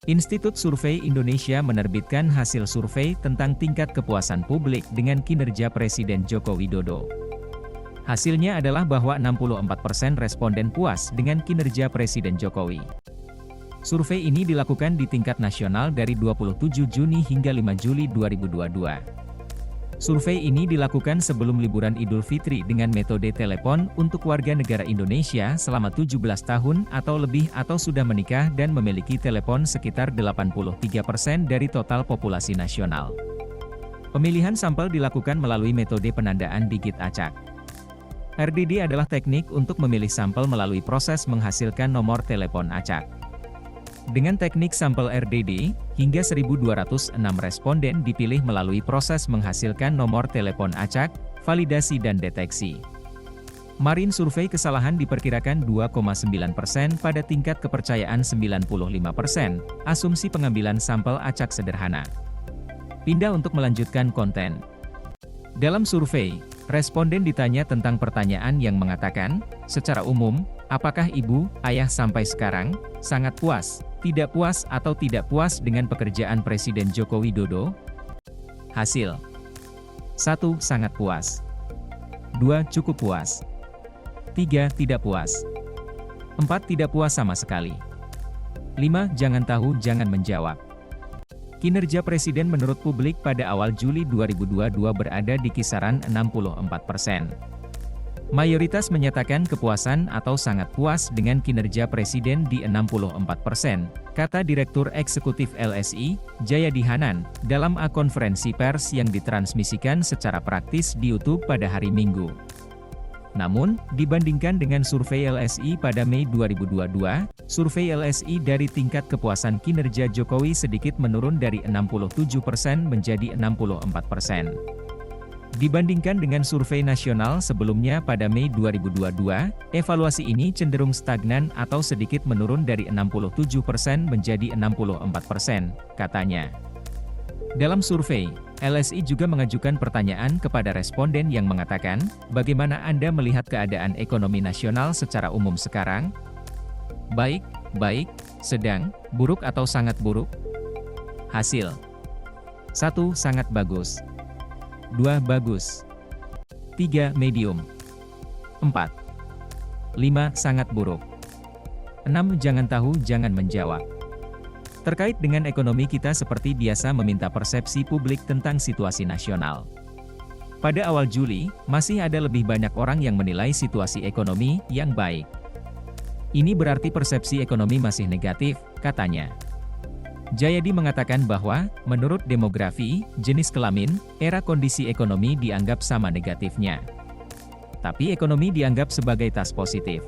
Institut Survei Indonesia menerbitkan hasil survei tentang tingkat kepuasan publik dengan kinerja Presiden Joko Widodo. Hasilnya adalah bahwa 64% responden puas dengan kinerja Presiden Jokowi. Survei ini dilakukan di tingkat nasional dari 27 Juni hingga 5 Juli 2022. Survei ini dilakukan sebelum liburan Idul Fitri dengan metode telepon untuk warga negara Indonesia selama 17 tahun atau lebih atau sudah menikah dan memiliki telepon sekitar 83% dari total populasi nasional. Pemilihan sampel dilakukan melalui metode penandaan digit acak. RDD adalah teknik untuk memilih sampel melalui proses menghasilkan nomor telepon acak. Dengan teknik sampel RDD, hingga 1.206 responden dipilih melalui proses menghasilkan nomor telepon acak, validasi dan deteksi. Margin survei kesalahan diperkirakan 2,9% pada tingkat kepercayaan 95%, asumsi pengambilan sampel acak sederhana. Pindah untuk melanjutkan konten. Dalam survei, responden ditanya tentang pertanyaan yang mengatakan, secara umum, apakah ibu, ayah sampai sekarang, sangat puas, tidak puas atau tidak puas dengan pekerjaan Presiden Joko Widodo? Hasil 1. Sangat puas. 2. Cukup puas. 3. Tidak puas. 4. Tidak puas sama sekali. 5. Jangan tahu, jangan menjawab. Kinerja Presiden menurut publik pada awal Juli 2022 berada di kisaran 64%. Mayoritas menyatakan kepuasan atau sangat puas dengan kinerja Presiden di 64%, kata Direktur Eksekutif LSI, Jayadi Hanan, dalam konferensi pers yang ditransmisikan secara praktis di YouTube pada hari Minggu. Namun, dibandingkan dengan survei LSI pada Mei 2022, survei LSI dari tingkat kepuasan kinerja Jokowi sedikit menurun dari 67% menjadi 64%. Dibandingkan dengan survei nasional sebelumnya pada Mei 2022, evaluasi ini cenderung stagnan atau sedikit menurun dari 67% menjadi 64%, katanya. Dalam survei, LSI juga mengajukan pertanyaan kepada responden yang mengatakan, bagaimana Anda melihat keadaan ekonomi nasional secara umum sekarang? Baik, baik, sedang, buruk atau sangat buruk? Hasil 1. Sangat bagus. 2. Bagus. 3. Medium. 4. 5. Sangat buruk. 6. Jangan tahu, jangan menjawab. Terkait dengan ekonomi, kita seperti biasa meminta persepsi publik tentang situasi nasional. Pada awal Juli, masih ada lebih banyak orang yang menilai situasi ekonomi yang baik. Ini berarti persepsi ekonomi masih negatif, katanya. Jayadi mengatakan bahwa, menurut demografi, jenis kelamin, era kondisi ekonomi dianggap sama negatifnya. Tapi ekonomi dianggap sebagai tas positif.